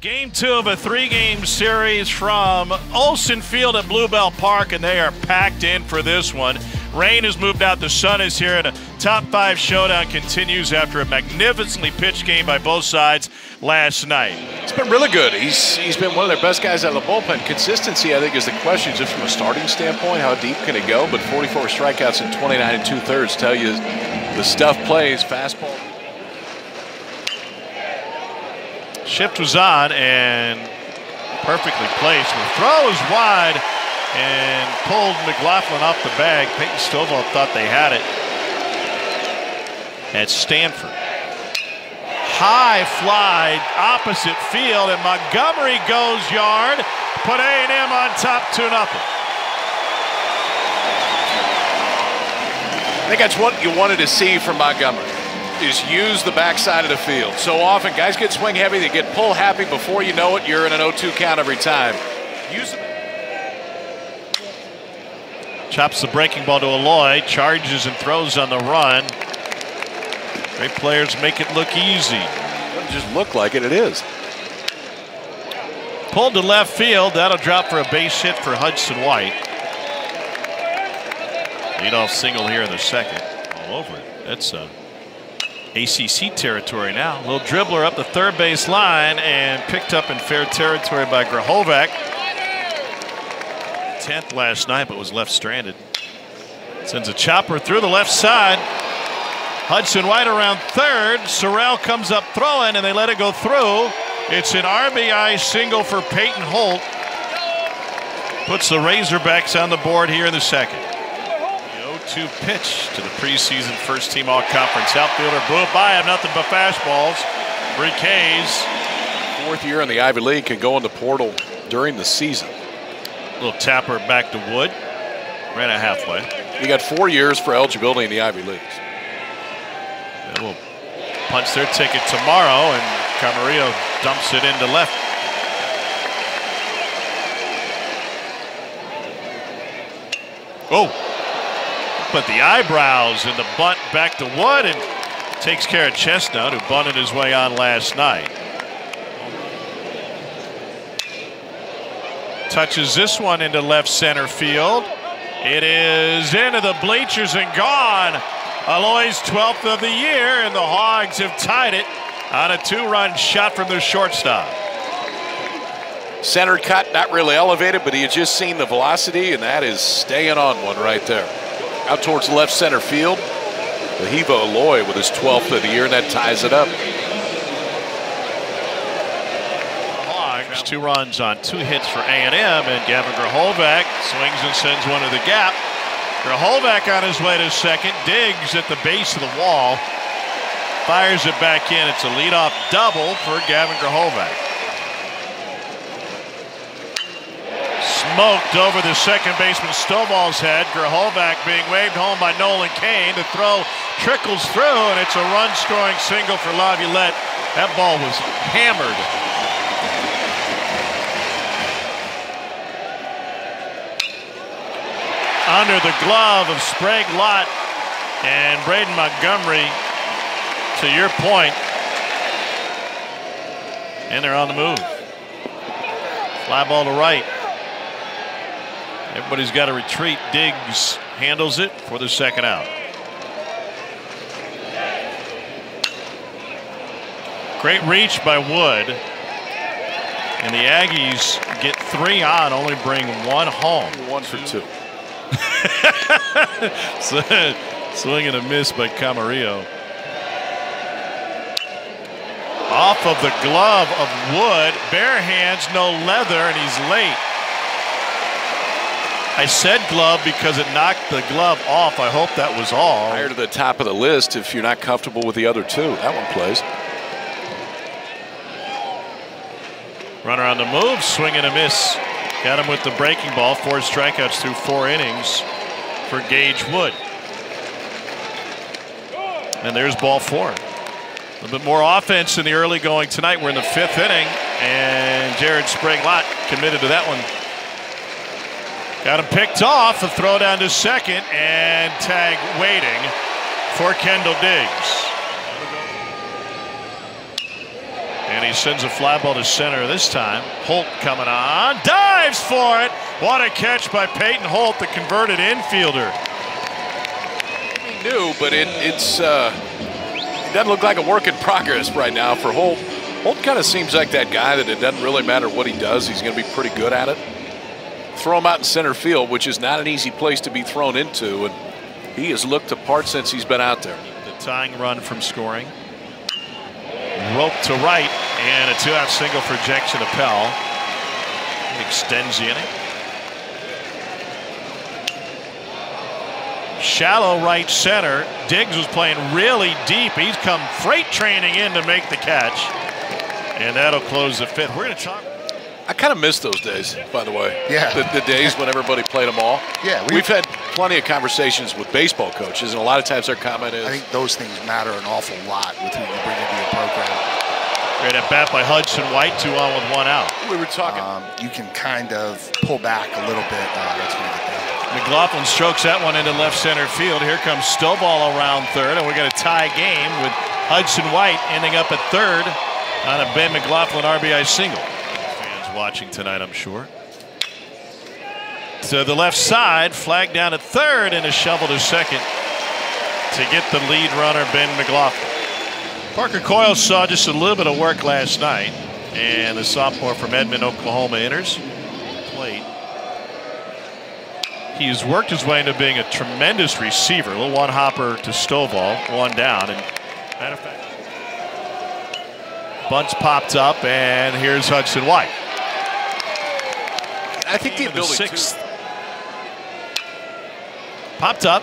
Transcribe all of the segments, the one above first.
Game 2 of a 3-game series from Olsen Field at Bluebell Park, and they are packed in for this one. Rain has moved out, the sun is here, and a top 5 showdown continues after a magnificently pitched game by both sides last night. It's been really good. He's been one of their best guys out of the bullpen. Consistency, I think, is the question just from a starting standpoint. How deep can it go? But 44 strikeouts in 29 2/3 tell you the stuff plays. Fastball. Shift was on and perfectly placed. The throw is wide and pulled McLaughlin off the bag. Peyton Stovall thought they had it at Stanford. High fly opposite field, and Montgomery goes yard. Put A&M on top 2-0. I think that's what you wanted to see from Montgomery, is use the backside of the field. So often guys get swing heavy, they get pull happy. Before you know it, you're in an 0-2 count every time. Use it. Chops the breaking ball to Aloy, charges and throws on the run. Great players make it look easy. It doesn't just look like it, it is. Pulled to left field, that'll drop for a base hit for Hudson White. Leadoff single here in the second. All over it. That's ACC territory now. Little dribbler up the third base line and picked up in fair territory by Grahovac. 10th last night, but was left stranded. Sends a chopper through the left side. Hudson White around third. Sorrell comes up throwing, and they let it go through. It's an RBI single for Peyton Holt. Puts the Razorbacks on the board here in the second. The 0-2 pitch to the preseason first-team all-conference outfielder. Blew it by him, nothing but fastballs. 3 Ks. 4th year in the Ivy League, can go in the portal during the season. Little tapper back to Wood. Ran a halfway. You got 4 years for eligibility in the Ivy Leagues. They will punch their ticket tomorrow, and Camarillo dumps it into left. Oh, but the eyebrows and the bunt back to Wood, and takes care of Chestnut, who bunted his way on last night. Touches this one into left center field. It is into the bleachers and gone. Aloy's 12th of the year, and the Hogs have tied it on a 2-run shot from their shortstop. Center cut, not really elevated, but he had just seen the velocity, and that is staying on one right there. Out towards left center field. Lahiva Aloy with his 12th of the year, and that ties it up. Hogs 2 runs on 2 hits for A&M, and Gavin Grahovac swings and sends one to the gap. Grahovac on his way to second, digs at the base of the wall, fires it back in. It's a leadoff double for Gavin Grahovac. Smoked over the second baseman Stovall's head. Grahovac being waved home by Nolan Kane. The throw trickles through, and it's a run-scoring single for Laviolette. That ball was hammered. Under the glove of Sprague Lott and Braden Montgomery, to your point, and they're on the move. Fly ball to right. Everybody's got to retreat. Diggs handles it for the second out. Great reach by Wood, and the Aggies get 3 on, only bring 1 home. 1 for 2. Swing and a miss by Camarillo. Off of the glove of Wood. Bare hands, no leather, and he's late. I said glove because it knocked the glove off. I hope that was all. Higher to the top of the list if you're not comfortable with the other 2. That one plays. Runner on the move, swing and a miss. Got him with the breaking ball. 4 strikeouts through 4 innings for Gage Wood. And there's ball 4. A little bit more offense in the early going tonight. We're in the 5th inning, and Jared Sprague Lott committed to that one. Got him picked off. A throw down to second, and tag waiting for Kendall Diggs. And And he sends a fly ball to center this time. Holt coming on. Dives for it. What a catch by Peyton Holt, the converted infielder. He knew, but it doesn't look like a work in progress right now for Holt. Holt kind of seems like that guy that it doesn't really matter what he does. He's going to be pretty good at it. Throw him out in center field, which is not an easy place to be thrown into. And he has looked apart since he's been out there. The tying run from scoring. Rope to right, and a 2-out single for Jackson Appel. It extends the inning. Shallow right center. Diggs was playing really deep. He's come freight training in to make the catch. And that'll close the fifth. We're going to talk. I kind of miss those days, by the way. Yeah. The days when everybody played them all. Yeah. We've had plenty of conversations with baseball coaches, and a lot of times their comment is, I think those things matter an awful lot with who you bring into your program. Great at bat by Hudson White, 2 on with 1 out. we were talking. You can kind of pull back a little bit. That's going to get down. McLaughlin strokes that one into left center field. Here comes Stovall around third, and we're going to tie game with Hudson White ending up at third on a Ben McLaughlin RBI single. Fans watching tonight, I'm sure. To the left side, flag down at third, and a shovel to second to get the lead runner, Ben McLaughlin. Parker Coyle saw just a little bit of work last night, and the sophomore from Edmond, Oklahoma enters plate. He's worked his way into being a tremendous receiver. A little one hopper to Stovall, 1 down, and matter of fact, bunts popped up, and here's Hudson White. I think the ability sixth popped up.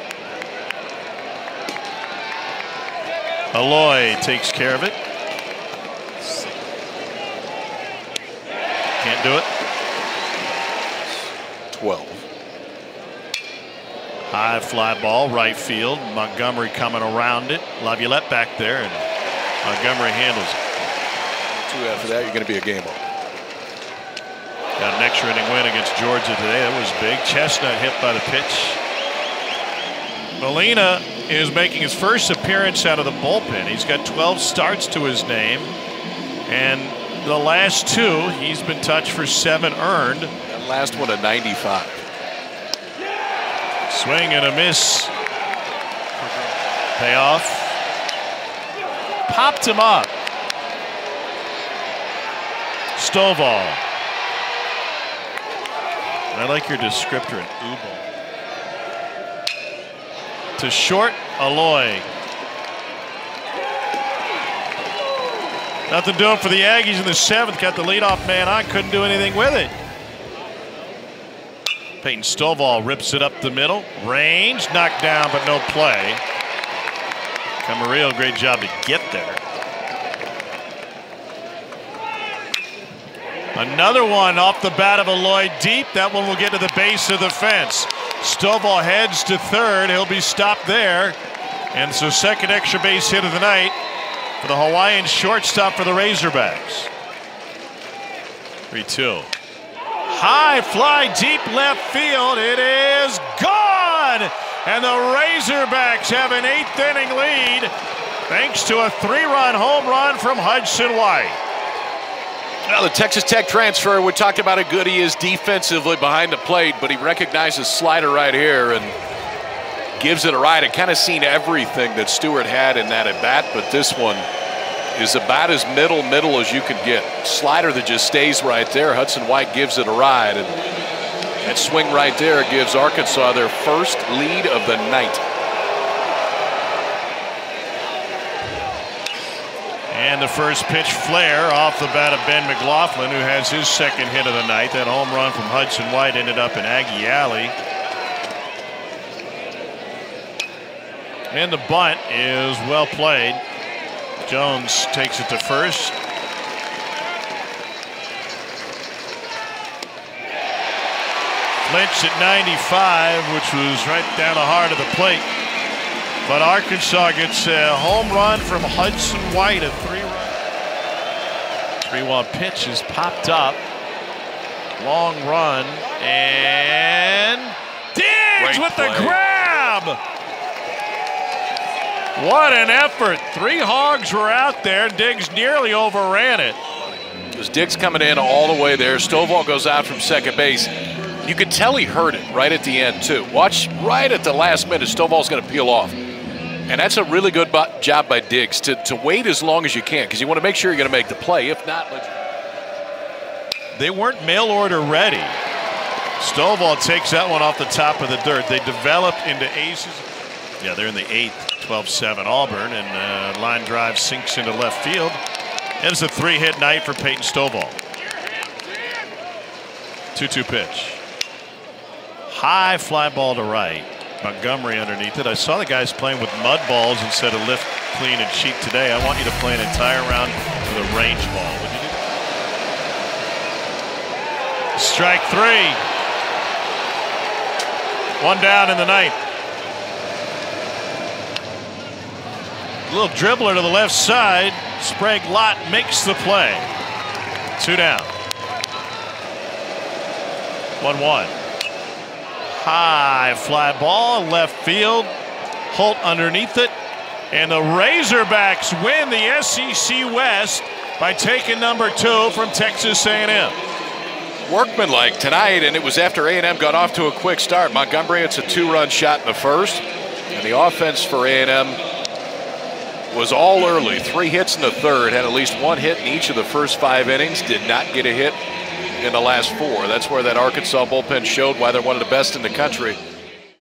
Aloy takes care of it. Can't do it. 12. High fly ball, right field. Montgomery coming around it. Laviolette back there, and Montgomery handles it. 2 after that, you're going to be a game over. Got an extra inning win against Georgia today. That was big. Chestnut hit by the pitch. Molina is making his first appearance out of the bullpen. He's got 12 starts to his name, and the last 2 he's been touched for 7 earned. That last one a 95. Swing and a miss. Payoff. Popped him up. Stovall. I like your descriptor in Ubo. To short, Aloy. Nothing doing for the Aggies in the 7th. Got the leadoff man on. Couldn't do anything with it. Peyton Stovall rips it up the middle. Range, knocked down, but no play. Camarillo, great job to get there. Another one off the bat of Aloy deep. That one will get to the base of the fence. Stovall heads to third. He'll be stopped there. And so second extra base hit of the night for the Hawaiian shortstop for the Razorbacks. 3-2. High fly deep left field. It is gone. And the Razorbacks have an 8th inning lead thanks to a 3-run home run from Hudson White. Well, the Texas Tech transfer, we talked about how good he is defensively behind the plate, but he recognizes slider right here and gives it a ride. I kind of seen everything that Stewart had in that at bat, but this one is about as middle as you could get. Slider that just stays right there. Hudson White gives it a ride, and that swing right there gives Arkansas their first lead of the night. And the first pitch flare off the bat of Ben McLaughlin, who has his 2nd hit of the night. That home run from Hudson White ended up in Aggie Alley. And the bunt is well played. Jones takes it to first. Clinch at 95, which was right down the heart of the plate. But Arkansas gets a home run from Hudson White, a 3-1 pitch is popped up. Long run, and Diggs with the grab. What an effort. 3 hogs were out there. Diggs nearly overran it. was Diggs coming in all the way there. Stovall goes out from second base. You could tell he heard it right at the end, too. Watch right at the last minute, Stovall's going to peel off. And that's a really good job by Diggs to wait as long as you can, because you want to make sure you're going to make the play. If not, they weren't mail order ready. Stovall takes that one off the top of the dirt. They developed into aces. Yeah, they're in the 8th, 12-7 Auburn, and line drive sinks into left field. And it's a 3-hit night for Peyton Stovall. 2-2 pitch. High fly ball to right. Montgomery underneath it. I saw the guys playing with mud balls instead of lift, clean, and cheap today. I want you to play an entire round with a range ball. Would you do that? Strike 3. 1 down in the ninth. A little dribbler to the left side. Sprague Lott makes the play. 2 down. 1-1. High fly ball left field. Holt underneath it. And the Razorbacks win the SEC West by taking number 2 from Texas A&M. Workmanlike tonight, and it was after A&M got off to a quick start. Montgomery, it's a 2-run shot in the first. And the offense for A&M was all early. 3 hits in the third, had at least 1 hit in each of the first 5 innings, did not get a hit in the last 4. That's where that Arkansas bullpen showed why they're one of the best in the country.